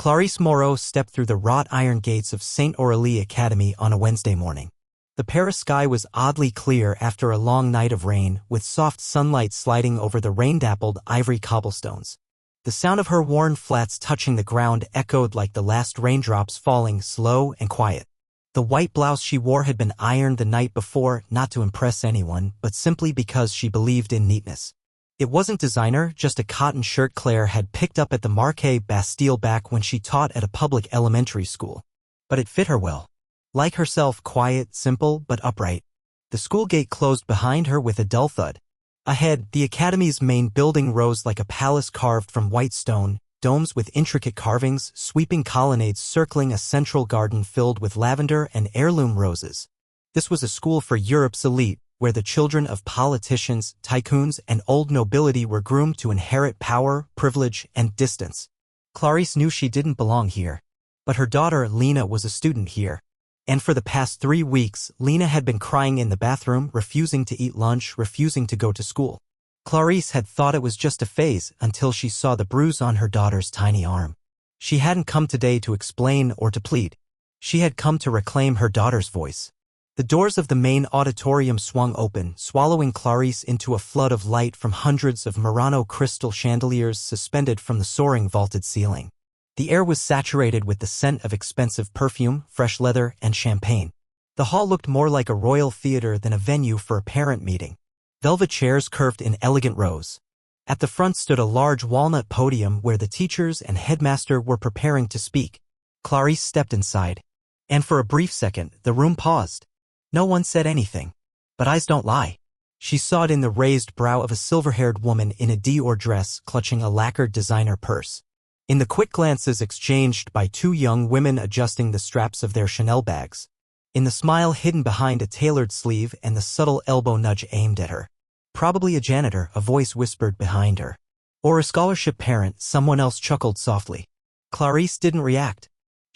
Clarisse Moreau stepped through the wrought iron gates of St. Aurélie Academy on a Wednesday morning. The Paris sky was oddly clear after a long night of rain, with soft sunlight sliding over the rain-dappled ivory cobblestones. The sound of her worn flats touching the ground echoed like the last raindrops falling, slow and quiet. The white blouse she wore had been ironed the night before, not to impress anyone, but simply because she believed in neatness. It wasn't designer, just a cotton shirt Claire had picked up at the Marquet Bastille back when she taught at a public elementary school. But it fit her well. Like herself, quiet, simple, but upright. The school gate closed behind her with a dull thud. Ahead, the academy's main building rose like a palace carved from white stone, domes with intricate carvings, sweeping colonnades circling a central garden filled with lavender and heirloom roses. This was a school for Europe's elite, where the children of politicians, tycoons, and old nobility were groomed to inherit power, privilege, and distance. Clarisse knew she didn't belong here. But her daughter, Léna, was a student here. And for the past 3 weeks, Léna had been crying in the bathroom, refusing to eat lunch, refusing to go to school. Clarisse had thought it was just a phase until she saw the bruise on her daughter's tiny arm. She hadn't come today to explain or to plead. She had come to reclaim her daughter's voice. The doors of the main auditorium swung open, swallowing Clarisse into a flood of light from hundreds of Murano crystal chandeliers suspended from the soaring vaulted ceiling. The air was saturated with the scent of expensive perfume, fresh leather, and champagne. The hall looked more like a royal theater than a venue for a parent meeting. Velvet chairs curved in elegant rows. At the front stood a large walnut podium where the teachers and headmaster were preparing to speak. Clarisse stepped inside. And for a brief second, the room paused. No one said anything. But eyes don't lie. She saw it in the raised brow of a silver-haired woman in a Dior dress clutching a lacquered designer purse. In the quick glances exchanged by 2 young women adjusting the straps of their Chanel bags. In the smile hidden behind a tailored sleeve and the subtle elbow nudge aimed at her. Probably a janitor, a voice whispered behind her. Or a scholarship parent, someone else chuckled softly. Clarisse didn't react.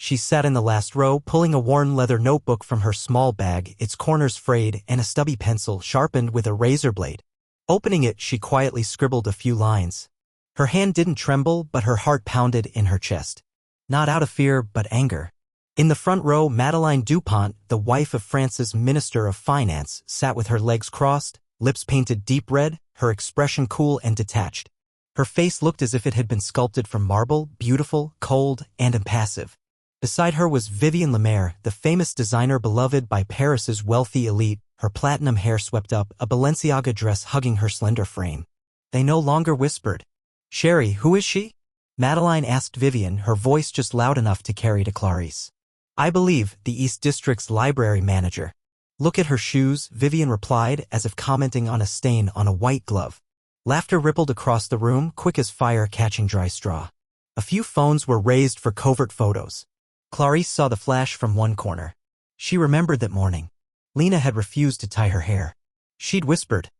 She sat in the last row, pulling a worn leather notebook from her small bag, its corners frayed, and a stubby pencil sharpened with a razor blade. Opening it, she quietly scribbled a few lines. Her hand didn't tremble, but her heart pounded in her chest. Not out of fear, but anger. In the front row, Madeleine Dupont, the wife of France's Minister of Finance, sat with her legs crossed, lips painted deep red, her expression cool and detached. Her face looked as if it had been sculpted from marble, beautiful, cold, and impassive. Beside her was Vivienne Lemaire, the famous designer beloved by Paris's wealthy elite, her platinum hair swept up, a Balenciaga dress hugging her slender frame. They no longer whispered. "Sherry, who is she?" Madeleine asked Vivienne, her voice just loud enough to carry to Clarisse. "I believe, the East District's library manager." "Look at her shoes," Vivienne replied, as if commenting on a stain on a white glove. Laughter rippled across the room, quick as fire catching dry straw. A few phones were raised for covert photos. Clarisse saw the flash from one corner. She remembered that morning. Léna had refused to tie her hair. She'd whispered,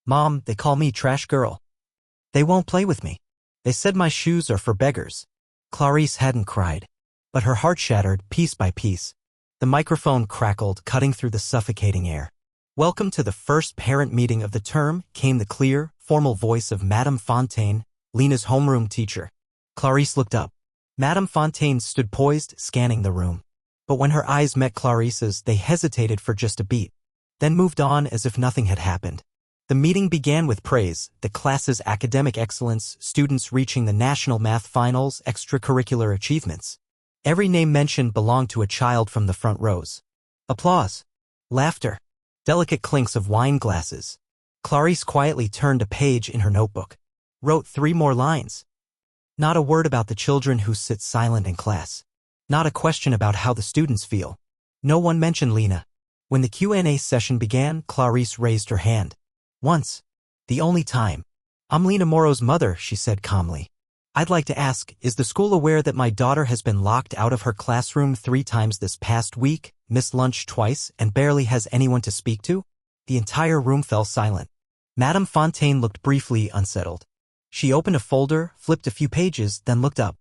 "Mom, they call me trash girl. They won't play with me. They said my shoes are for beggars." Clarisse hadn't cried. But her heart shattered, piece by piece. The microphone crackled, cutting through the suffocating air. "Welcome to the first parent meeting of the term," came the clear, formal voice of Madame Fontaine, Léna's homeroom teacher. Clarisse looked up. Madame Fontaine stood poised, scanning the room. But when her eyes met Clarisse's, they hesitated for just a beat, then moved on as if nothing had happened. The meeting began with praise, the class's academic excellence, students reaching the national math finals, extracurricular achievements. Every name mentioned belonged to a child from the front rows. Applause. Laughter. Delicate clinks of wine glasses. Clarisse quietly turned a page in her notebook. Wrote 3 more lines. Not a word about the children who sit silent in class. Not a question about how the students feel. No one mentioned Léna. When the Q&A session began, Clarisse raised her hand. Once. The only time. "I'm Léna Moreau's mother," she said calmly. "I'd like to ask, is the school aware that my daughter has been locked out of her classroom 3 times this past week, missed lunch twice, and barely has anyone to speak to?" The entire room fell silent. Madame Fontaine looked briefly unsettled. She opened a folder, flipped a few pages, then looked up.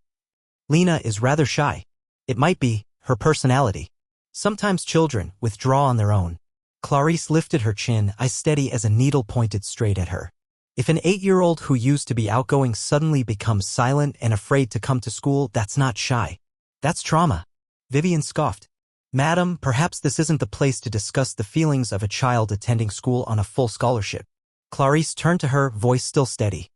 "Léna is rather shy. It might be her personality. Sometimes children withdraw on their own." Clarisse lifted her chin, eyes steady as a needle pointed straight at her. If an 8-year-old who used to be outgoing suddenly becomes silent and afraid to come to school, that's not shy. That's trauma. Vivian scoffed. Madam, perhaps this isn't the place to discuss the feelings of a child attending school on a full scholarship. Clarisse turned to her, voice still steady.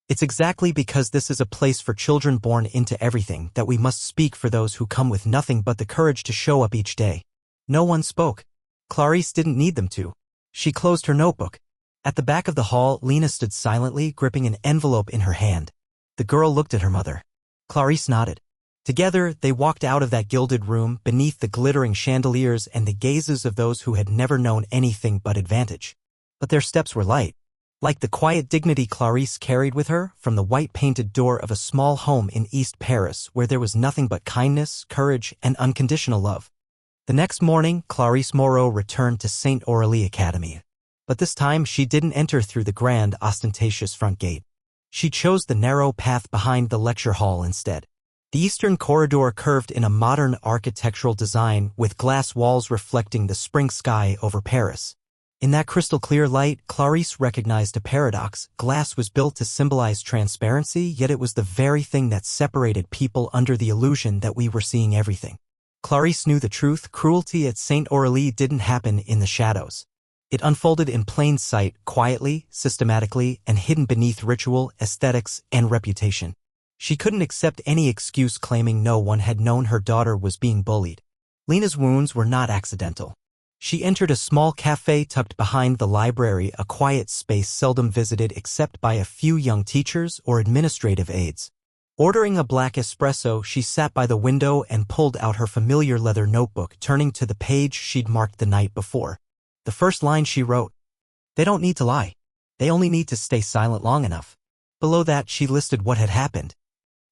It's exactly because this is a place for children born into everything that we must speak for those who come with nothing but the courage to show up each day. No one spoke. Clarisse didn't need them to. She closed her notebook. At the back of the hall, Léna stood silently, gripping an envelope in her hand. The girl looked at her mother. Clarisse nodded. Together, they walked out of that gilded room, beneath the glittering chandeliers and the gazes of those who had never known anything but advantage. But their steps were light, like the quiet dignity Clarisse carried with her from the white-painted door of a small home in East Paris where there was nothing but kindness, courage, and unconditional love. The next morning, Clarisse Moreau returned to St. Aurélie Academy. But this time, she didn't enter through the grand, ostentatious front gate. She chose the narrow path behind the lecture hall instead. The eastern corridor curved in a modern architectural design with glass walls reflecting the spring sky over Paris. In that crystal-clear light, Clarisse recognized a paradox. Glass was built to symbolize transparency, yet it was the very thing that separated people under the illusion that we were seeing everything. Clarisse knew the truth. Cruelty at St. Aurélie didn't happen in the shadows. It unfolded in plain sight, quietly, systematically, and hidden beneath ritual, aesthetics, and reputation. She couldn't accept any excuse claiming no one had known her daughter was being bullied. Léna's wounds were not accidental. She entered a small cafe tucked behind the library, a quiet space seldom visited except by a few young teachers or administrative aides. Ordering a black espresso, she sat by the window and pulled out her familiar leather notebook, turning to the page she'd marked the night before. The first line she wrote, "They don't need to lie. They only need to stay silent long enough." Below that, she listed what had happened.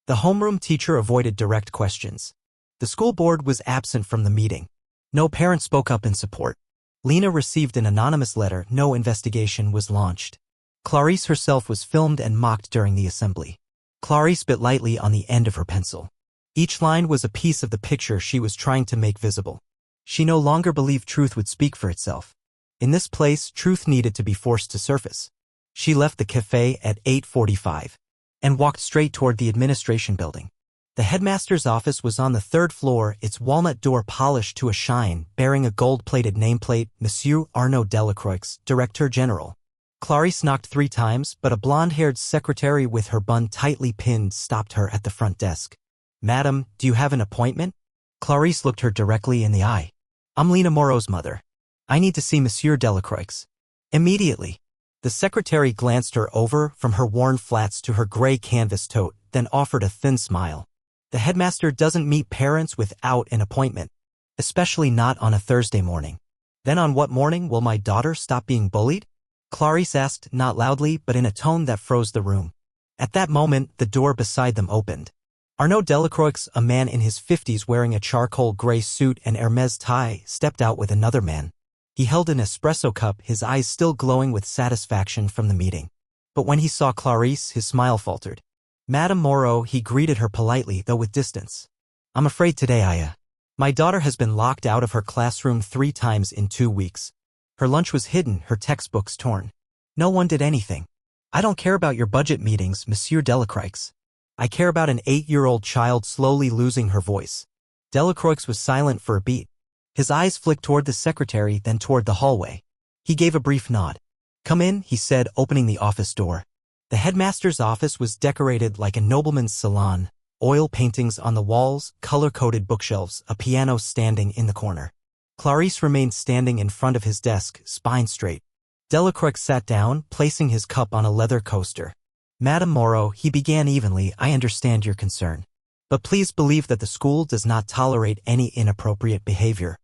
The homeroom teacher avoided direct questions. The school board was absent from the meeting. No parent spoke up in support. Léna received an anonymous letter. No investigation was launched. Clarisse herself was filmed and mocked during the assembly. Clarisse bit lightly on the end of her pencil. Each line was a piece of the picture she was trying to make visible. She no longer believed truth would speak for itself. In this place, truth needed to be forced to surface. She left the cafe at 8:45 and walked straight toward the administration building. The headmaster's office was on the 3rd floor, its walnut door polished to a shine, bearing a gold-plated nameplate, Monsieur Arnaud Delacroix, Director General. Clarisse knocked 3 times, but a blonde-haired secretary with her bun tightly pinned stopped her at the front desk. "Madam, do you have an appointment?" Clarisse looked her directly in the eye. "I'm Léna Moreau's mother. I need to see Monsieur Delacroix." Immediately. The secretary glanced her over from her worn flats to her gray canvas tote, then offered a thin smile. "The headmaster doesn't meet parents without an appointment, especially not on a Thursday morning." "Then on what morning will my daughter stop being bullied?" Clarisse asked, not loudly but in a tone that froze the room. At that moment, the door beside them opened. Arnaud Delacroix, a man in his 50s wearing a charcoal gray suit and Hermès tie, stepped out with another man. He held an espresso cup, his eyes still glowing with satisfaction from the meeting. But when he saw Clarisse, his smile faltered. "Madame Moreau," he greeted her politely, though with distance. "I'm afraid today my daughter has been locked out of her classroom 3 times in 2 weeks. Her lunch was hidden, her textbooks torn. No one did anything. I don't care about your budget meetings, Monsieur Delacroix. I care about an 8-year-old child." Slowly losing her voice, Delacroix was silent for a beat. His eyes flicked toward the secretary, then toward the hallway. He gave a brief nod. "Come in," he said, opening the office door. The headmaster's office was decorated like a nobleman's salon, oil paintings on the walls, color-coded bookshelves, a piano standing in the corner. Clarisse remained standing in front of his desk, spine straight. Delacroix sat down, placing his cup on a leather coaster. "Madame Moreau," he began evenly, "I understand your concern. But please believe that the school does not tolerate any inappropriate behavior."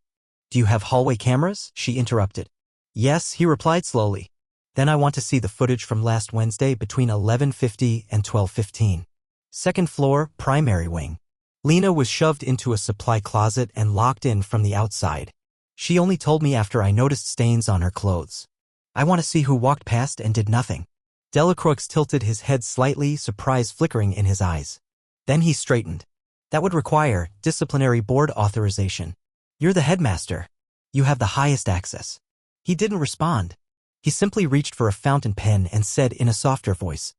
"Do you have hallway cameras?" she interrupted. "Yes," he replied slowly. "Then I want to see the footage from last Wednesday between 11:50 and 12:15. 2nd floor, primary wing." Léna was shoved into a supply closet and locked in from the outside. "She only told me after I noticed stains on her clothes. I want to see who walked past and did nothing." Delacroix tilted his head slightly, surprise flickering in his eyes. Then he straightened. "That would require disciplinary board authorization. You're the headmaster. You have the highest access." He didn't respond. He simply reached for a fountain pen and said in a softer voice,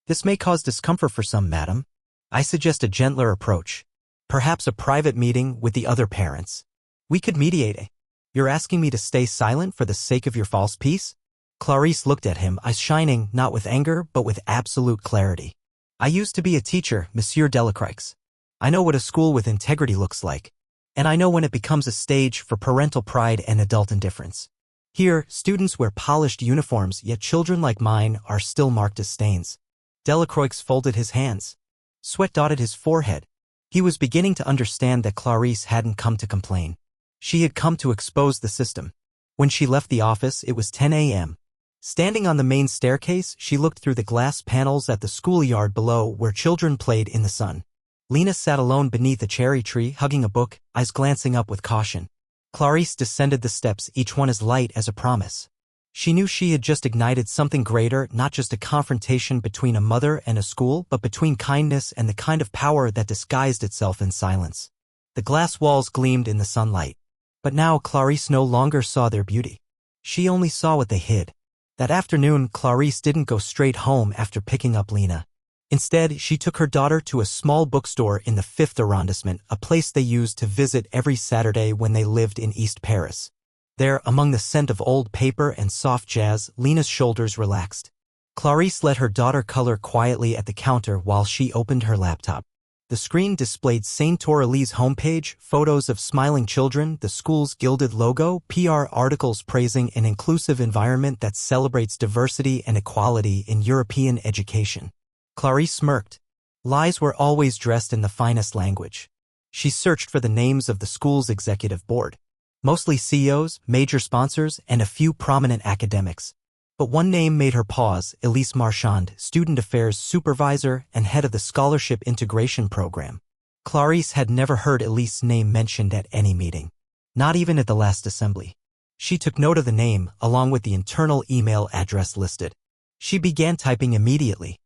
"This may cause discomfort for some, madam. I suggest a gentler approach. Perhaps a private meeting with the other parents. We could mediate. You're asking me to stay silent for the sake of your false peace?" Clarisse looked at him, eyes shining not with anger but with absolute clarity. "I used to be a teacher, Monsieur Delacroix. I know what a school with integrity looks like. And I know when it becomes a stage for parental pride and adult indifference. Here, students wear polished uniforms, yet children like mine are still marked as stains." Delacroix folded his hands. Sweat dotted his forehead. He was beginning to understand that Clarisse hadn't come to complain. She had come to expose the system. When she left the office, it was 10 a.m. Standing on the main staircase, she looked through the glass panels at the schoolyard below where children played in the sun. Léna sat alone beneath a cherry tree, hugging a book, eyes glancing up with caution. Clarisse descended the steps, each one as light as a promise. She knew she had just ignited something greater, not just a confrontation between a mother and a school, but between kindness and the kind of power that disguised itself in silence. The glass walls gleamed in the sunlight. But now Clarisse no longer saw their beauty. She only saw what they hid. That afternoon, Clarisse didn't go straight home after picking up Léna. Instead, she took her daughter to a small bookstore in the 5th arrondissement, a place they used to visit every Saturday when they lived in East Paris. There, among the scent of old paper and soft jazz, Léna's shoulders relaxed. Clarisse let her daughter color quietly at the counter while she opened her laptop. The screen displayed Saint Aurélie's homepage, photos of smiling children, the school's gilded logo, PR articles praising an inclusive environment that celebrates diversity and equality in European education. Clarisse smirked. Lies were always dressed in the finest language. She searched for the names of the school's executive board. Mostly CEOs, major sponsors, and a few prominent academics. But one name made her pause: Elise Marchand, Student Affairs Supervisor and head of the Scholarship Integration Program. Clarisse had never heard Elise's name mentioned at any meeting. Not even at the last assembly. She took note of the name, along with the internal email address listed. She began typing immediately.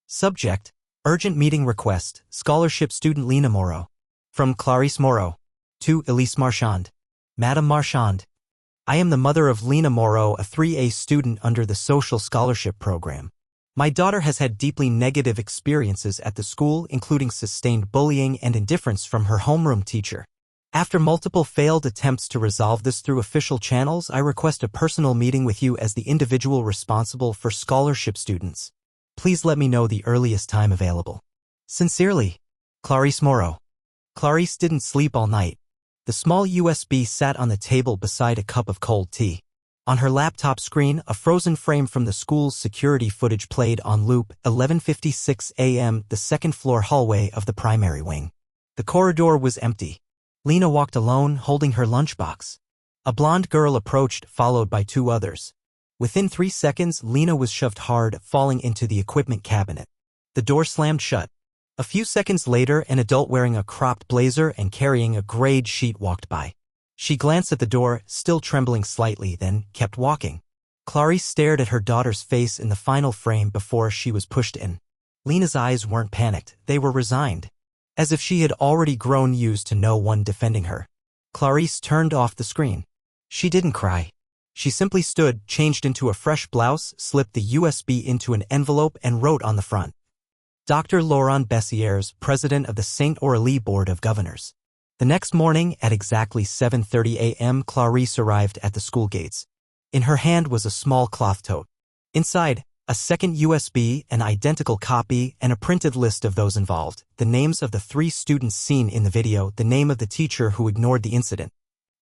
Subject: Urgent Meeting Request, Scholarship Student Léna Moreau. From Clarisse Moreau. To Elise Marchand. Madame Marchand. I am the mother of Léna Moreau, a 3A student under the Social Scholarship Program. My daughter has had deeply negative experiences at the school, including sustained bullying and indifference from her homeroom teacher. After multiple failed attempts to resolve this through official channels, I request a personal meeting with you as the individual responsible for scholarship students. Please let me know the earliest time available. Sincerely, Clarisse Moreau. Clarisse didn't sleep all night. The small USB sat on the table beside a cup of cold tea. On her laptop screen, a frozen frame from the school's security footage played on loop. 11:56 a.m., the second-floor hallway of the primary wing. The corridor was empty. Léna walked alone, holding her lunchbox. A blonde girl approached, followed by 2 others. Within 3 seconds, Léna was shoved hard, falling into the equipment cabinet. The door slammed shut. A few seconds later, an adult wearing a cropped blazer and carrying a grayed sheet walked by. She glanced at the door, still trembling slightly, then kept walking. Clarisse stared at her daughter's face in the final frame before she was pushed in. Léna's eyes weren't panicked, they were resigned. As if she had already grown used to no one defending her. Clarisse turned off the screen. She didn't cry. She simply stood, changed into a fresh blouse, slipped the USB into an envelope and wrote on the front. Dr. Laurent Bessières, president of the Saint Aurélie Board of Governors. The next morning, at exactly 7:30 a.m., Clarisse arrived at the school gates. In her hand was a small cloth tote. Inside, a second USB, an identical copy, and a printed list of those involved, the names of the 3 students seen in the video, the name of the teacher who ignored the incident,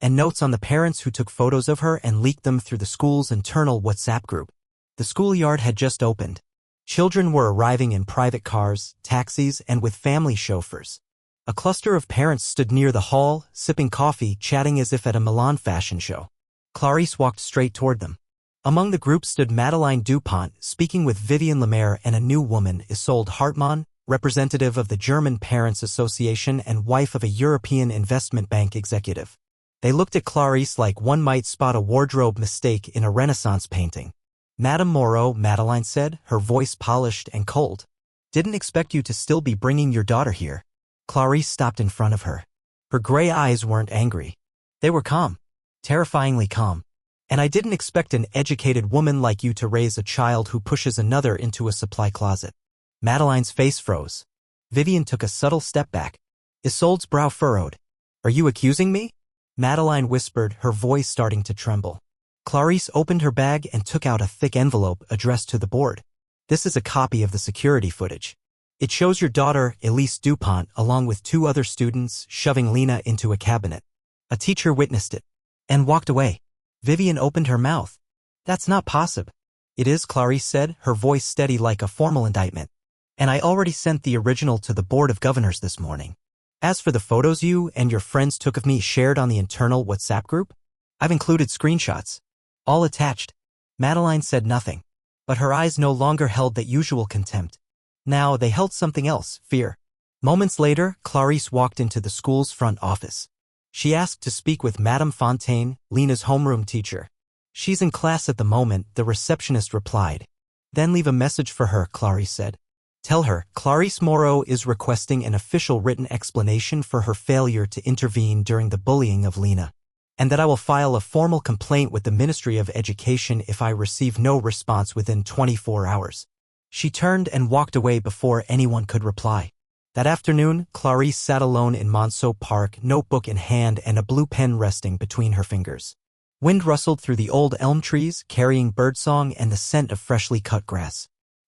and notes on the parents who took photos of her and leaked them through the school's internal WhatsApp group. The schoolyard had just opened. Children were arriving in private cars, taxis, and with family chauffeurs. A cluster of parents stood near the hall, sipping coffee, chatting as if at a Milan fashion show. Clarisse walked straight toward them. Among the group stood Madeleine Dupont, speaking with Vivian Lemaire, and a new woman, Isolde Hartmann, representative of the German Parents Association and wife of a European investment bank executive. They looked at Clarisse like one might spot a wardrobe mistake in a Renaissance painting. Madame Moreau, Madeleine said, her voice polished and cold. Didn't expect you to still be bringing your daughter here. Clarisse stopped in front of her. Her gray eyes weren't angry. They were calm. Terrifyingly calm. And I didn't expect an educated woman like you to raise a child who pushes another into a supply closet. Madeline's face froze. Vivian took a subtle step back. Isolde's brow furrowed. Are you accusing me? Madeline whispered, her voice starting to tremble. Clarisse opened her bag and took out a thick envelope addressed to the board. This is a copy of the security footage. It shows your daughter, Elise Dupont, along with 2 other students, shoving Léna into a cabinet. A teacher witnessed it and walked away. Vivian opened her mouth. That's not possible. It is, Clarisse said, her voice steady like a formal indictment. And I already sent the original to the Board of Governors this morning. As for the photos you and your friends took of me shared on the internal WhatsApp group, I've included screenshots. All attached. Madeline said nothing, but her eyes no longer held that usual contempt. Now they held something else, fear. Moments later, Clarisse walked into the school's front office. She asked to speak with Madame Fontaine, Léna's homeroom teacher. She's in class at the moment, the receptionist replied. Then leave a message for her, Clarisse said. Tell her, Clarisse Moreau is requesting an official written explanation for her failure to intervene during the bullying of Léna, and that I will file a formal complaint with the Ministry of Education if I receive no response within 24 hours. She turned and walked away before anyone could reply. That afternoon, Clarisse sat alone in Monceau Park, notebook in hand and a blue pen resting between her fingers. Wind rustled through the old elm trees, carrying birdsong and the scent of freshly cut grass.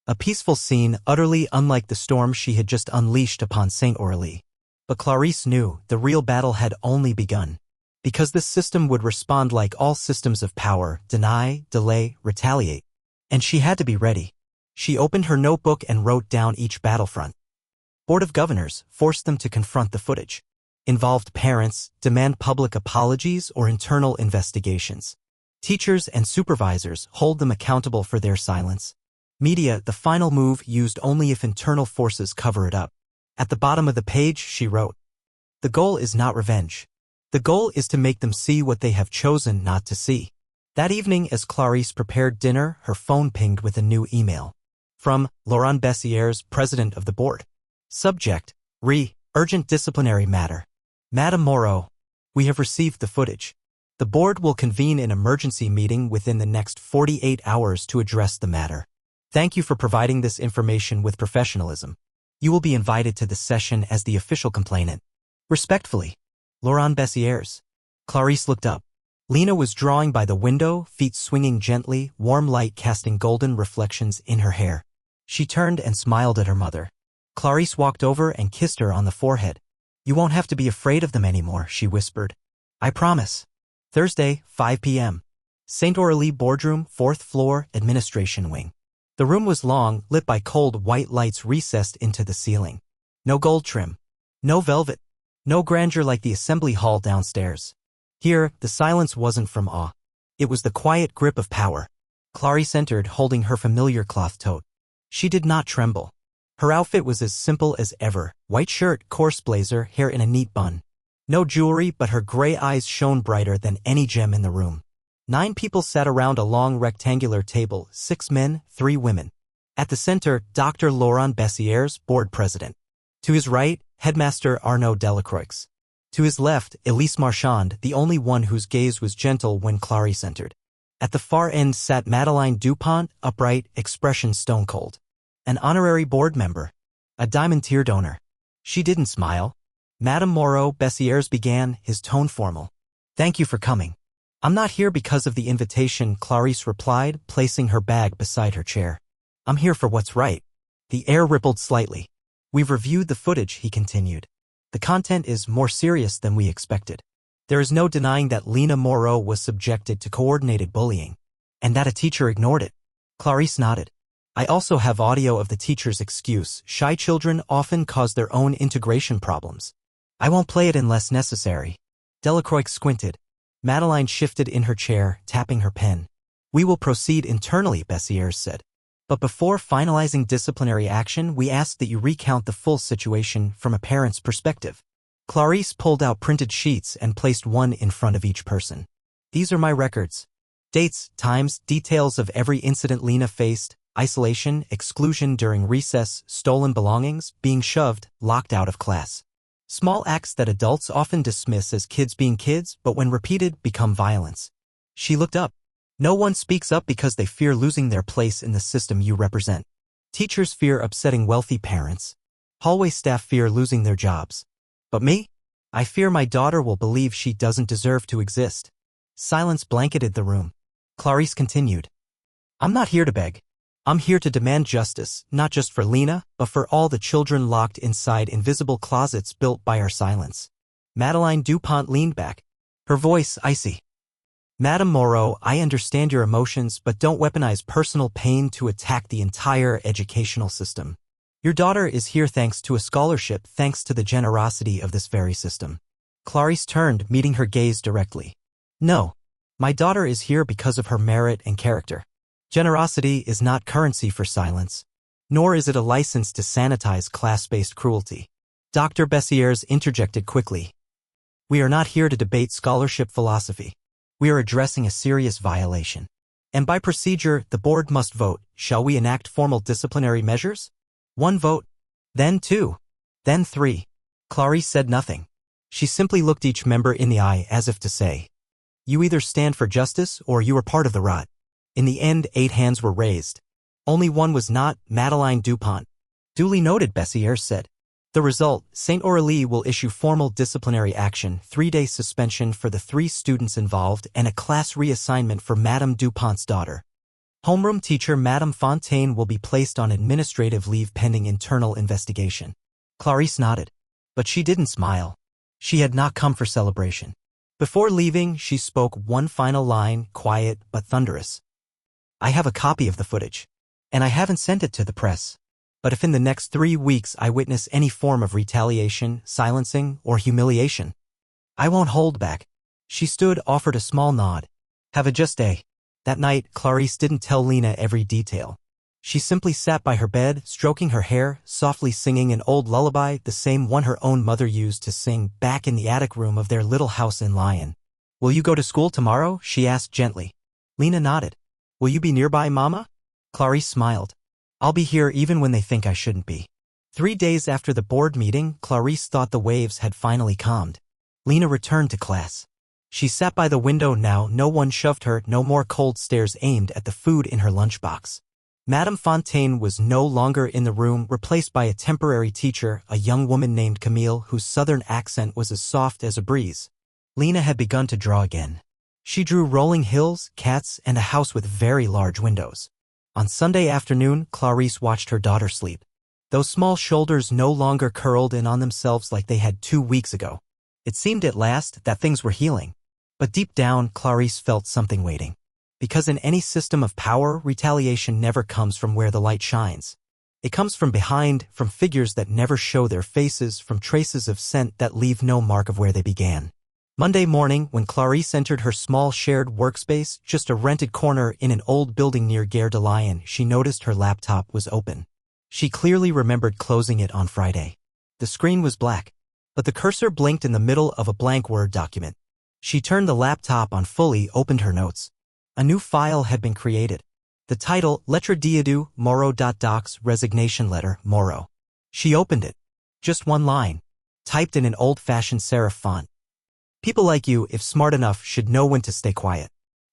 A peaceful scene, utterly unlike the storm she had just unleashed upon St. Aurélie. But Clarisse knew the real battle had only begun. Because this system would respond like all systems of power, deny, delay, retaliate. And she had to be ready. She opened her notebook and wrote down each battlefront. Board of Governors forced them to confront the footage. Involved parents, demand public apologies or internal investigations. Teachers and supervisors hold them accountable for their silence. Media, the final move used only if internal forces cover it up. At the bottom of the page, she wrote, the goal is not revenge. The goal is to make them see what they have chosen not to see. That evening, as Clarisse prepared dinner, her phone pinged with a new email. From Laurent Bessières, president of the board. Subject, urgent disciplinary matter. Madame Moreau, we have received the footage. The board will convene an emergency meeting within the next 48 hours to address the matter. Thank you for providing this information with professionalism. You will be invited to the session as the official complainant. Respectfully, Laurent Bessières. Clarisse looked up. Léna was drawing by the window, feet swinging gently, warm light casting golden reflections in her hair. She turned and smiled at her mother. Clarisse walked over and kissed her on the forehead. You won't have to be afraid of them anymore, she whispered. I promise. Thursday, 5 p.m. St. Aurélie Boardroom, 4th floor, Administration Wing. The room was long, lit by cold white lights recessed into the ceiling. No gold trim. No velvet. No grandeur like the assembly hall downstairs. Here, the silence wasn't from awe. It was the quiet grip of power. Clarisse entered holding her familiar cloth tote. She did not tremble. Her outfit was as simple as ever, white shirt, coarse blazer, hair in a neat bun. No jewelry, but her gray eyes shone brighter than any gem in the room. 9 people sat around a long rectangular table, 6 men, 3 women. At the center, Dr. Laurent Bessières, board president. To his right, headmaster Arnaud Delacroix. To his left, Elise Marchand, the only one whose gaze was gentle when Clarisse entered. At the far end sat Madeleine Dupont, upright, expression stone-cold. An honorary board member. A diamond tear donor. She didn't smile. Madame Moreau, Bessières began, his tone formal. Thank you for coming. I'm not here because of the invitation, Clarisse replied, placing her bag beside her chair. I'm here for what's right. The air rippled slightly. We've reviewed the footage, he continued. The content is more serious than we expected. There is no denying that Léna Moreau was subjected to coordinated bullying, and that a teacher ignored it. Clarisse nodded. I also have audio of the teacher's excuse. Shy children often cause their own integration problems. I won't play it unless necessary. Delacroix squinted. Madeline shifted in her chair, tapping her pen. We will proceed internally, Bessières said. But before finalizing disciplinary action, we ask that you recount the full situation from a parent's perspective. Clarisse pulled out printed sheets and placed one in front of each person. These are my records. Dates, times, details of every incident Léna faced, isolation, exclusion during recess, stolen belongings, being shoved, locked out of class. Small acts that adults often dismiss as kids being kids, but when repeated, become violence. She looked up. No one speaks up because they fear losing their place in the system you represent. Teachers fear upsetting wealthy parents. Hallway staff fear losing their jobs. But me? I fear my daughter will believe she doesn't deserve to exist. Silence blanketed the room. Clarisse continued. I'm not here to beg. I'm here to demand justice, not just for Léna, but for all the children locked inside invisible closets built by our silence. Madeleine Dupont leaned back, her voice icy. Madame Moreau, I understand your emotions, but don't weaponize personal pain to attack the entire educational system. Your daughter is here thanks to a scholarship, thanks to the generosity of this very system. Clarisse turned, meeting her gaze directly. No. My daughter is here because of her merit and character. Generosity is not currency for silence, nor is it a license to sanitize class-based cruelty. Dr. Bessières interjected quickly. We are not here to debate scholarship philosophy. We are addressing a serious violation. And by procedure, the board must vote. Shall we enact formal disciplinary measures? 1 vote, then 2, then 3. Clarisse said nothing. She simply looked each member in the eye as if to say, you either stand for justice or you are part of the rot. In the end, 8 hands were raised. Only one was not, Madeleine Dupont. Duly noted, Bessières said. The result, St. Aurélie will issue formal disciplinary action, 3-day suspension for the 3 students involved and a class reassignment for Madame Dupont's daughter. Homeroom teacher Madame Fontaine will be placed on administrative leave pending internal investigation. Clarisse nodded. But she didn't smile. She had not come for celebration. Before leaving, she spoke one final line, quiet but thunderous. I have a copy of the footage. And I haven't sent it to the press. But if in the next 3 weeks I witness any form of retaliation, silencing, or humiliation, I won't hold back. She stood, offered a small nod. Have a just day. That night, Clarisse didn't tell Léna every detail. She simply sat by her bed, stroking her hair, softly singing an old lullaby, the same one her own mother used to sing back in the attic room of their little house in Lyon. Will you go to school tomorrow? She asked gently. Léna nodded. Will you be nearby, Mama? Clarisse smiled. I'll be here even when they think I shouldn't be. 3 days after the board meeting, Clarisse thought the waves had finally calmed. Léna returned to class. She sat by the window now, no one shoved her, no more cold stares aimed at the food in her lunchbox. Madame Fontaine was no longer in the room, replaced by a temporary teacher, a young woman named Camille, whose southern accent was as soft as a breeze. Léna had begun to draw again. She drew rolling hills, cats, and a house with very large windows. On Sunday afternoon, Clarisse watched her daughter sleep. Those small shoulders no longer curled in on themselves like they had 2 weeks ago. It seemed at last that things were healing. But deep down, Clarisse felt something waiting. Because in any system of power, retaliation never comes from where the light shines. It comes from behind, from figures that never show their faces, from traces of scent that leave no mark of where they began. Monday morning, when Clarisse entered her small shared workspace, just a rented corner in an old building near Gare de Lyon, she noticed her laptop was open. She clearly remembered closing it on Friday. The screen was black, but the cursor blinked in the middle of a blank Word document. She turned the laptop on fully, opened her notes. A new file had been created. The title, Lettre d'adieu, Moreau. Docs, resignation letter, Moreau. She opened it. Just one line, typed in an old-fashioned serif font. People like you, if smart enough, should know when to stay quiet.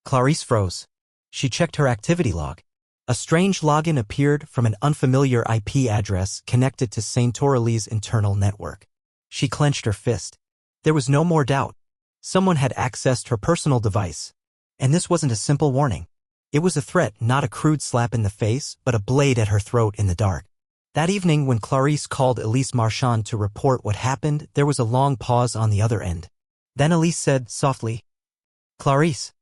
Clarisse froze. She checked her activity log. A strange login appeared from an unfamiliar IP address connected to St. Aurélie's internal network. She clenched her fist. There was no more doubt. Someone had accessed her personal device. And this wasn't a simple warning. It was a threat, not a crude slap in the face, but a blade at her throat in the dark. That evening, when Clarisse called Elise Marchand to report what happened, there was a long pause on the other end. Then Elise said, softly, Clarisse,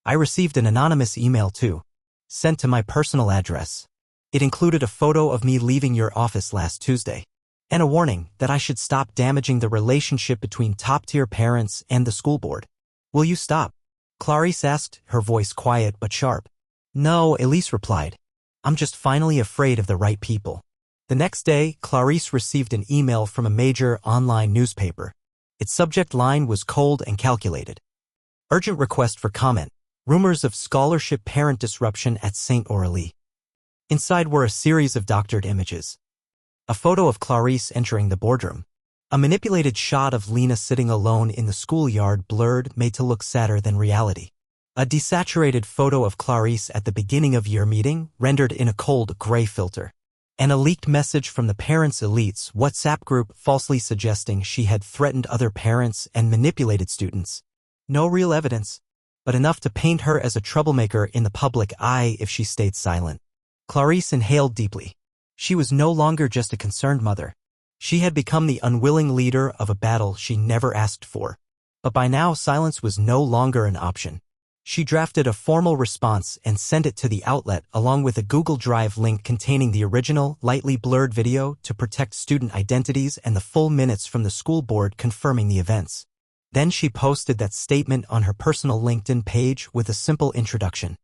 I received an anonymous email too, sent to my personal address. It included a photo of me leaving your office last Tuesday, and a warning that I should stop damaging the relationship between top-tier parents and the school board. Will you stop? Clarisse asked, her voice quiet but sharp. No, Elise replied. I'm just finally afraid of the right people. The next day, Clarisse received an email from a major online newspaper. Its subject line was cold and calculated. Urgent request for comment. Rumors of scholarship parent disruption at St. Aurélie. Inside were a series of doctored images. A photo of Clarisse entering the boardroom. A manipulated shot of Léna sitting alone in the schoolyard, blurred, made to look sadder than reality. A desaturated photo of Clarisse at the beginning of year meeting, rendered in a cold gray filter. And a leaked message from the parents' elite's WhatsApp group falsely suggesting she had threatened other parents and manipulated students. No real evidence, but enough to paint her as a troublemaker in the public eye if she stayed silent. Clarisse inhaled deeply. She was no longer just a concerned mother. She had become the unwilling leader of a battle she never asked for. But by now silence was no longer an option. She drafted a formal response and sent it to the outlet along with a Google Drive link containing the original, lightly blurred video to protect student identities and the full minutes from the school board confirming the events. Then she posted that statement on her personal LinkedIn page with a simple introduction.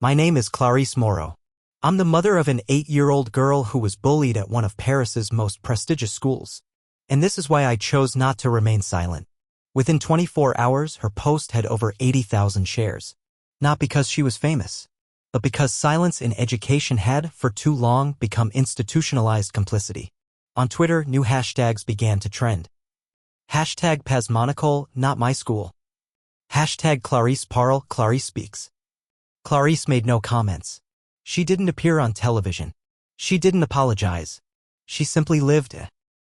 My name is Clarisse Moreau. I'm the mother of an 8-year-old girl who was bullied at one of Paris's most prestigious schools. And this is why I chose not to remain silent. Within 24 hours, her post had over 80,000 shares. Not because she was famous, but because silence in education had, for too long, become institutionalized complicity. On Twitter, new hashtags began to trend. Hashtag Pasmonicole, not my school. Hashtag Clarisse Parle, Clarisse speaks. Clarisse made no comments. She didn't appear on television. She didn't apologize. She simply lived.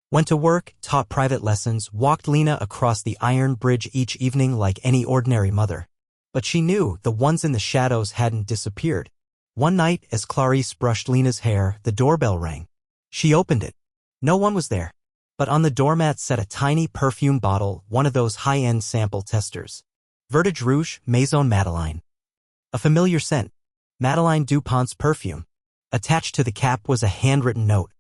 Went to work, taught private lessons, walked Léna across the iron bridge each evening like any ordinary mother. But she knew the ones in the shadows hadn't disappeared. One night, as Clarisse brushed Léna's hair, the doorbell rang. She opened it. No one was there. But on the doormat sat a tiny perfume bottle, one of those high-end sample testers. Vertige Rouge, Maison Madeleine. A familiar scent. Madeleine Dupont's perfume. Attached to the cap was a handwritten note.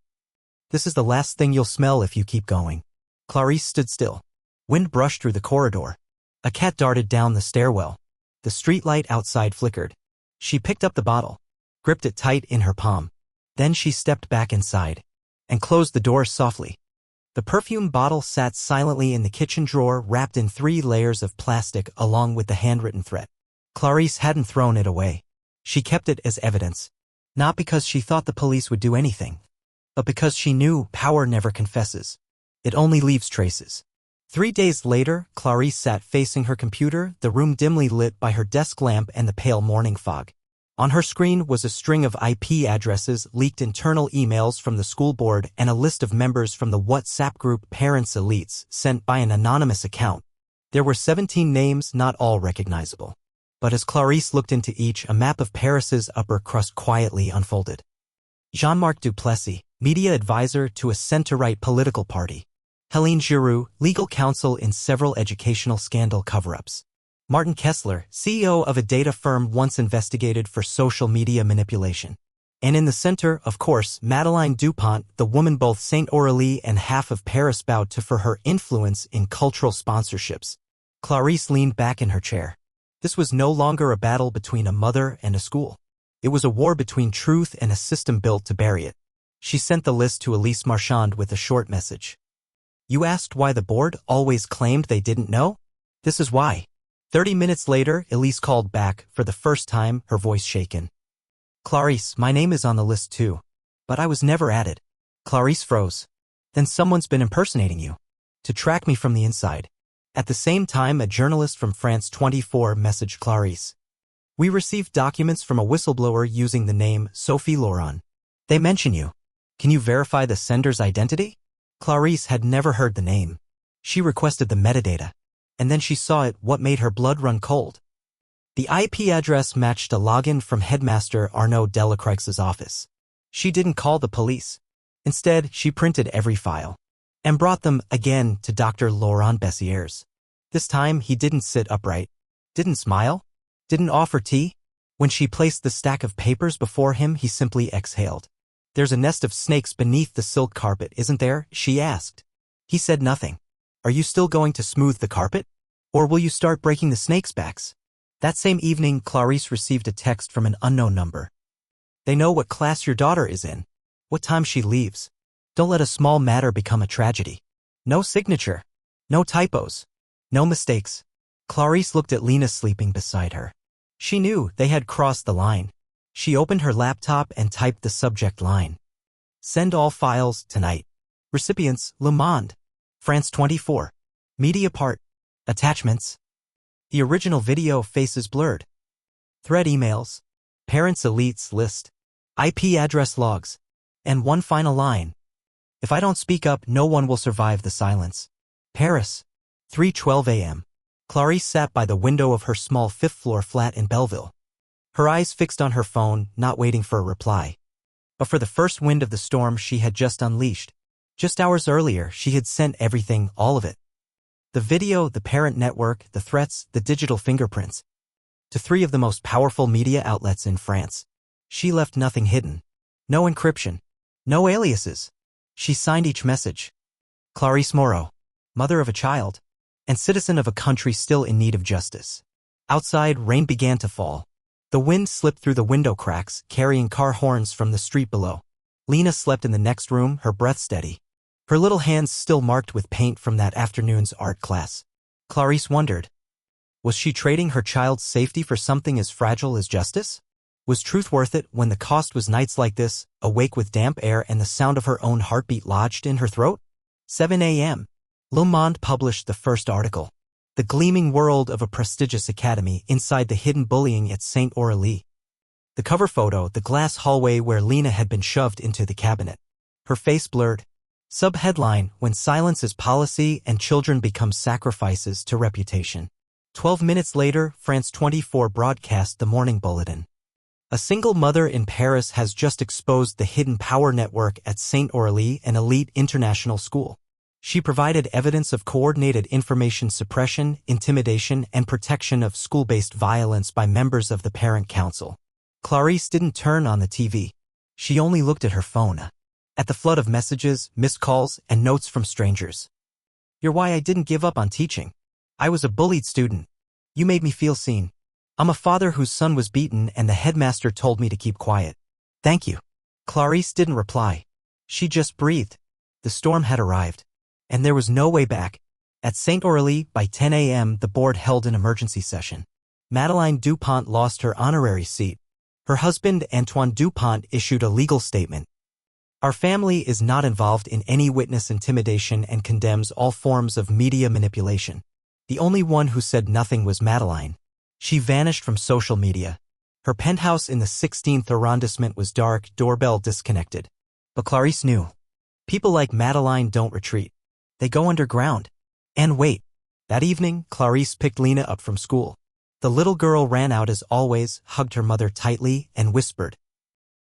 This is the last thing you'll smell if you keep going. Clarisse stood still. Wind brushed through the corridor. A cat darted down the stairwell. The streetlight outside flickered. She picked up the bottle, gripped it tight in her palm. Then she stepped back inside and closed the door softly. The perfume bottle sat silently in the kitchen drawer, wrapped in 3 layers of plastic along with the handwritten threat. Clarisse hadn't thrown it away. She kept it as evidence. Not because she thought the police would do anything, but because she knew power never confesses. It only leaves traces. 3 days later, Clarisse sat facing her computer, the room dimly lit by her desk lamp and the pale morning fog. On her screen was a string of IP addresses, leaked internal emails from the school board, and a list of members from the WhatsApp group Parents Elites, sent by an anonymous account. There were 17 names, not all recognizable. But as Clarisse looked into each, a map of Paris's upper crust quietly unfolded. Jean-Marc Duplessis, media advisor to a center-right political party. Hélène Giroux, legal counsel in several educational scandal cover-ups. Martin Kessler, CEO of a data firm once investigated for social media manipulation. And in the center, of course, Madeleine Dupont, the woman both Saint Aurélie and half of Paris bowed to for her influence in cultural sponsorships. Clarisse leaned back in her chair. This was no longer a battle between a mother and a school. It was a war between truth and a system built to bury it. She sent the list to Elise Marchand with a short message. You asked why the board always claimed they didn't know? This is why. 30 minutes later, Elise called back, for the first time, her voice shaken. Clarisse, my name is on the list too. But I was never added. Clarisse froze. Then someone's been impersonating you. To track me from the inside. At the same time, a journalist from France 24 messaged Clarisse. We received documents from a whistleblower using the name Sophie Laurent. They mention you. Can you verify the sender's identity? Clarisse had never heard the name. She requested the metadata. And then she saw it, what made her blood run cold. The IP address matched a login from headmaster Arnaud Delacroix's office. She didn't call the police. Instead, she printed every file and brought them again to Dr. Laurent Bessieres. This time, he didn't sit upright, didn't smile, didn't offer tea. When she placed the stack of papers before him, he simply exhaled. There's a nest of snakes beneath the silk carpet, isn't there? She asked. He said nothing. Are you still going to smooth the carpet? Or will you start breaking the snakes' backs? That same evening, Clarisse received a text from an unknown number. They know what class your daughter is in, what time she leaves. Don't let a small matter become a tragedy. No signature. No typos. No mistakes. Clarisse looked at Léna sleeping beside her. She knew they had crossed the line. She opened her laptop and typed the subject line. Send all files tonight. Recipients, Le Monde, France 24. Media part. Attachments. The original video faces blurred. Thread emails. Parents elites list. IP address logs. And one final line. If I don't speak up, no one will survive the silence. Paris. 3:12 a.m. Clarisse sat by the window of her small fifth-floor flat in Belleville. Her eyes fixed on her phone, not waiting for a reply. But for the first wind of the storm she had just unleashed. Just hours earlier, she had sent everything, all of it. The video, the parent network, the threats, the digital fingerprints. To 3 of the most powerful media outlets in France. She left nothing hidden. No encryption. No aliases. She signed each message. Clarisse Moreau, mother of a child, and citizen of a country still in need of justice. Outside, rain began to fall. The wind slipped through the window cracks, carrying car horns from the street below. Léna slept in the next room, her breath steady. Her little hands still marked with paint from that afternoon's art class. Clarisse wondered. Was she trading her child's safety for something as fragile as justice? Was truth worth it when the cost was nights like this, awake with damp air and the sound of her own heartbeat lodged in her throat? 7 a.m. Le Monde published the first article. The gleaming world of a prestigious academy inside the hidden bullying at St. Aurélie. The cover photo, the glass hallway where Léna had been shoved into the cabinet. Her face blurred. Subheadline, When Silence is Policy and Children Become Sacrifices to Reputation. 12 minutes later, France 24 broadcast the morning bulletin. A single mother in Paris has just exposed the hidden power network at St. Aurélie, an elite international school. She provided evidence of coordinated information suppression, intimidation, and protection of school-based violence by members of the parent council. Clarisse didn't turn on the TV. She only looked at her phone. At the flood of messages, missed calls, and notes from strangers. You're why I didn't give up on teaching. I was a bullied student. You made me feel seen. I'm a father whose son was beaten and the headmaster told me to keep quiet. Thank you. Clarisse didn't reply. She just breathed. The storm had arrived. And there was no way back. At St. Aurélie, by 10 a.m., the board held an emergency session. Madeleine Dupont lost her honorary seat. Her husband, Antoine Dupont, issued a legal statement. Our family is not involved in any witness intimidation and condemns all forms of media manipulation. The only one who said nothing was Madeleine. She vanished from social media. Her penthouse in the 16th arrondissement was dark, doorbell disconnected. But Clarisse knew. People like Madeleine don't retreat. They go underground. And wait. That evening, Clarisse picked Léna up from school. The little girl ran out as always, hugged her mother tightly, and whispered,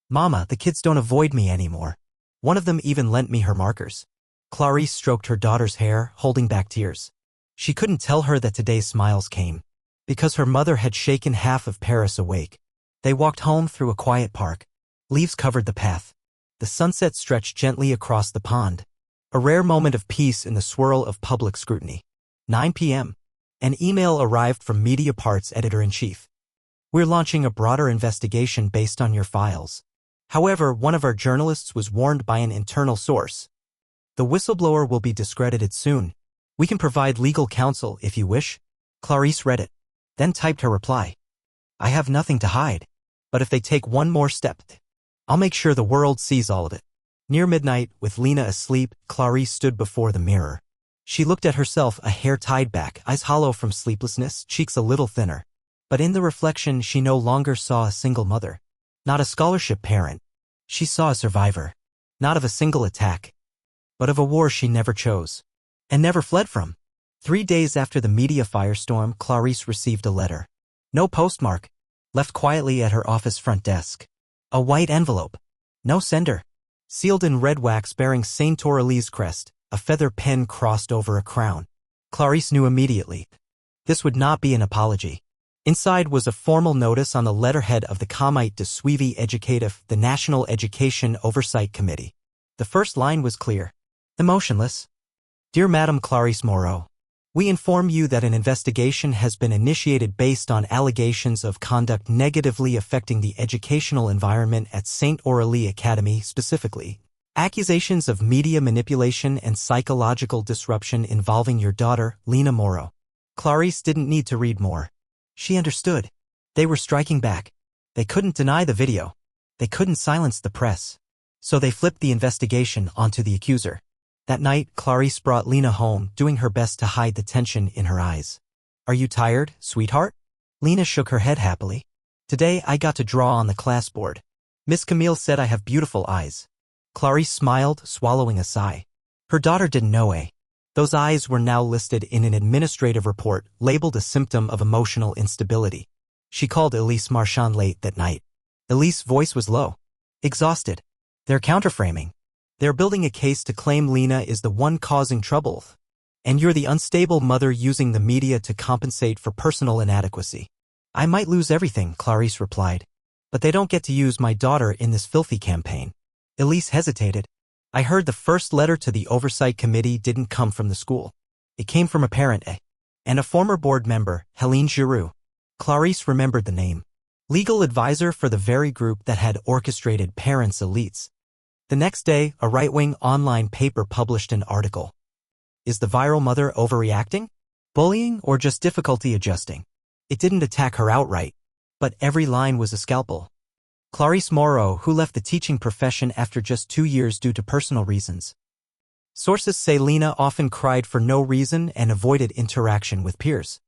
Mama, the kids don't avoid me anymore. One of them even lent me her markers. Clarisse stroked her daughter's hair, holding back tears. She couldn't tell her that today's smiles came. Because her mother had shaken half of Paris awake. They walked home through a quiet park. Leaves covered the path. The sunset stretched gently across the pond. A rare moment of peace in the swirl of public scrutiny. 9 p.m. An email arrived from Mediapart's editor-in-chief. We're launching a broader investigation based on your files. However, one of our journalists was warned by an internal source. The whistleblower will be discredited soon. We can provide legal counsel if you wish. Clarisse read it. Then typed her reply. I have nothing to hide. But if they take one more step, I'll make sure the world sees all of it. Near midnight, with Léna asleep, Clarisse stood before the mirror. She looked at herself, a hair tied back, eyes hollow from sleeplessness, cheeks a little thinner. But in the reflection she no longer saw a single mother. Not a scholarship parent. She saw a survivor. Not of a single attack. But of a war she never chose. And never fled from. 3 days after the media firestorm, Clarisse received a letter. No postmark. Left quietly at her office front desk. A white envelope. No sender. Sealed in red wax bearing St. Aurélie's crest, a feather pen crossed over a crown. Clarisse knew immediately. This would not be an apology. Inside was a formal notice on the letterhead of the Comité de Suivi Éducatif, the National Education Oversight Committee. The first line was clear. Emotionless. Dear Madame Clarisse Moreau, we inform you that an investigation has been initiated based on allegations of conduct negatively affecting the educational environment at St. Aurélie Academy, specifically accusations of media manipulation and psychological disruption involving your daughter, Léna Moreau. Clarisse didn't need to read more. She understood. They were striking back. They couldn't deny the video. They couldn't silence the press. So they flipped the investigation onto the accuser. That night, Clarisse brought Léna home, doing her best to hide the tension in her eyes. Are you tired, sweetheart? Léna shook her head happily. Today I got to draw on the class board. Miss Camille said I have beautiful eyes. Clarisse smiled, swallowing a sigh. Her daughter didn't know those eyes were now listed in an administrative report labeled a symptom of emotional instability. She called Elise Marchand late that night. Elise's voice was low. Exhausted. They're counterframing. They're building a case to claim Léna is the one causing trouble. And you're the unstable mother using the media to compensate for personal inadequacy. I might lose everything, Clarisse replied. But they don't get to use my daughter in this filthy campaign. Elise hesitated. I heard the first letter to the oversight committee didn't come from the school. It came from a parent, and a former board member, Helene Giroux. Clarisse remembered the name. Legal advisor for the very group that had orchestrated parents' elites. The next day, a right-wing online paper published an article. Is the viral mother overreacting? Bullying or just difficulty adjusting? It didn't attack her outright, but every line was a scalpel. Clarisse Moreau, who left the teaching profession after just 2 years due to personal reasons. Sources say Léna often cried for no reason and avoided interaction with peers.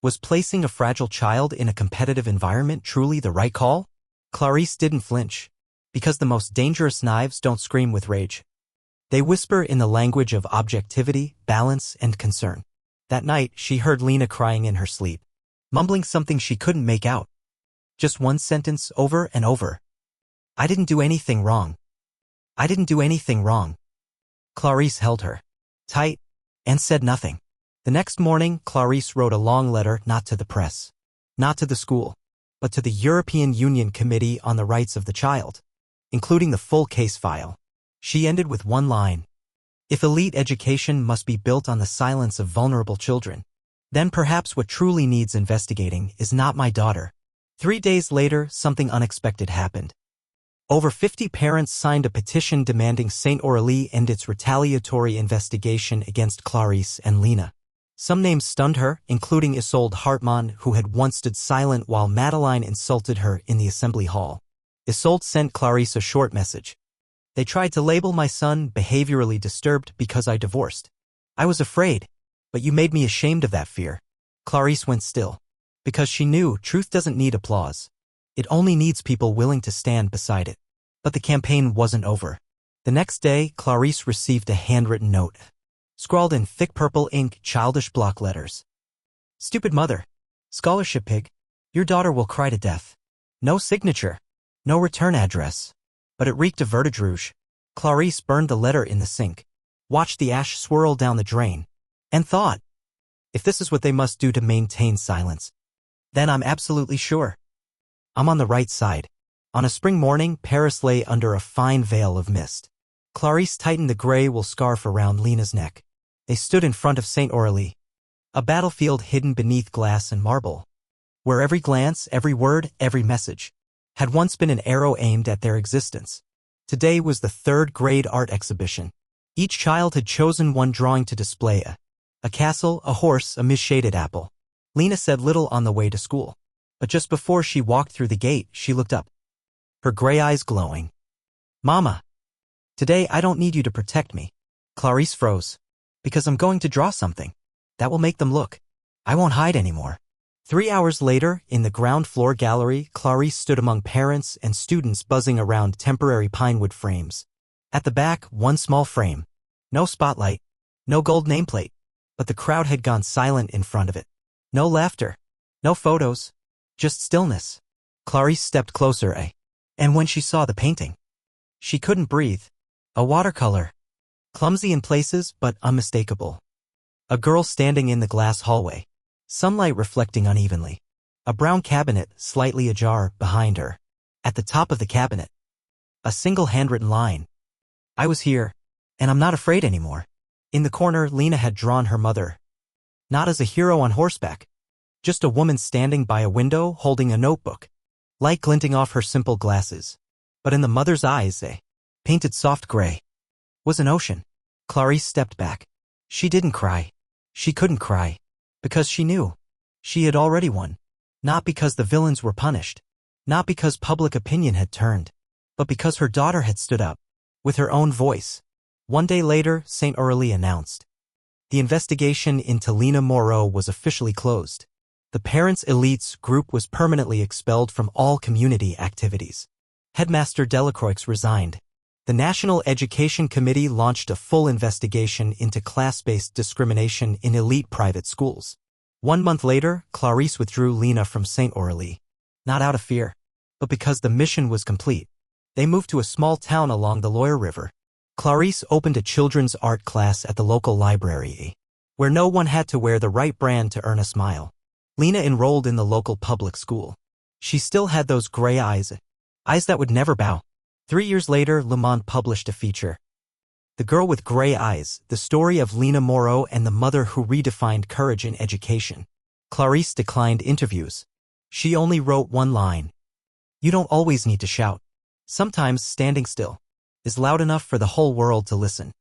Was placing a fragile child in a competitive environment truly the right call? Clarisse didn't flinch, because the most dangerous knives don't scream with rage. They whisper in the language of objectivity, balance, and concern. That night, she heard Léna crying in her sleep, mumbling something she couldn't make out. Just one sentence over and over. I didn't do anything wrong. I didn't do anything wrong. Clarisse held her tight and said nothing. The next morning, Clarisse wrote a long letter not to the press, not to the school, but to the European Union Committee on the Rights of the Child, including the full case file. She ended with one line. If elite education must be built on the silence of vulnerable children, then perhaps what truly needs investigating is not my daughter. 3 days later, something unexpected happened. Over 50 parents signed a petition demanding St. Aurélie end its retaliatory investigation against Clarisse and Léna. Some names stunned her, including Isolde Hartmann, who had once stood silent while Madeleine insulted her in the assembly hall. Isolde sent Clarisse a short message. They tried to label my son behaviorally disturbed because I divorced. I was afraid, but you made me ashamed of that fear. Clarisse went still. Because she knew truth doesn't need applause. It only needs people willing to stand beside it. But the campaign wasn't over. The next day, Clarisse received a handwritten note, scrawled in thick purple ink, childish block letters. Stupid mother. Scholarship pig. Your daughter will cry to death. No signature. No return address. But it reeked of vertige rouge. Clarisse burned the letter in the sink, watched the ash swirl down the drain, and thought, if this is what they must do to maintain silence, then I'm absolutely sure I'm on the right side. On a spring morning, Paris lay under a fine veil of mist. Clarisse tightened the gray wool scarf around Léna's neck. They stood in front of St. Aurélie, a battlefield hidden beneath glass and marble, where every glance, every word, every message had once been an arrow aimed at their existence. Today was the third grade art exhibition. Each child had chosen one drawing to display a castle, a horse, a misshaded apple. Léna said little on the way to school, but just before she walked through the gate, she looked up, her gray eyes glowing. Mama, today I don't need you to protect me. Clarisse froze. Because I'm going to draw something that will make them look. I won't hide anymore. 3 hours later, in the ground floor gallery, Clarisse stood among parents and students buzzing around temporary pinewood frames. At the back, one small frame. No spotlight, no gold nameplate, but the crowd had gone silent in front of it. No laughter, no photos, just stillness. Clarisse stepped closer, and when she saw the painting, she couldn't breathe. A watercolor, clumsy in places but unmistakable. A girl standing in the glass hallway, sunlight reflecting unevenly. A brown cabinet, slightly ajar, behind her. At the top of the cabinet, a single handwritten line. I was here, and I'm not afraid anymore. In the corner, Léna had drawn her mother. Not as a hero on horseback, just a woman standing by a window holding a notebook, light glinting off her simple glasses. But in the mother's eyes, painted soft gray, was an ocean. Clarisse stepped back. She didn't cry. She couldn't cry. Because she knew. She had already won. Not because the villains were punished. Not because public opinion had turned. But because her daughter had stood up. With her own voice. 1 day later, St. Aurélie announced. The investigation into Léna Moreau was officially closed. The parents' elites group was permanently expelled from all community activities. Headmaster Delacroix resigned. The National Education Committee launched a full investigation into class-based discrimination in elite private schools. 1 month later, Clarisse withdrew Léna from St. Aurélie. Not out of fear, but because the mission was complete. They moved to a small town along the Loire River. Clarisse opened a children's art class at the local library, where no one had to wear the right brand to earn a smile. Léna enrolled in the local public school. She still had those gray eyes that would never bow. 3 years later, Le Monde published a feature. The Girl with Gray Eyes, the story of Léna Moreau and the mother who redefined courage in education. Clarisse declined interviews. She only wrote one line. You don't always need to shout. Sometimes standing still is loud enough for the whole world to listen.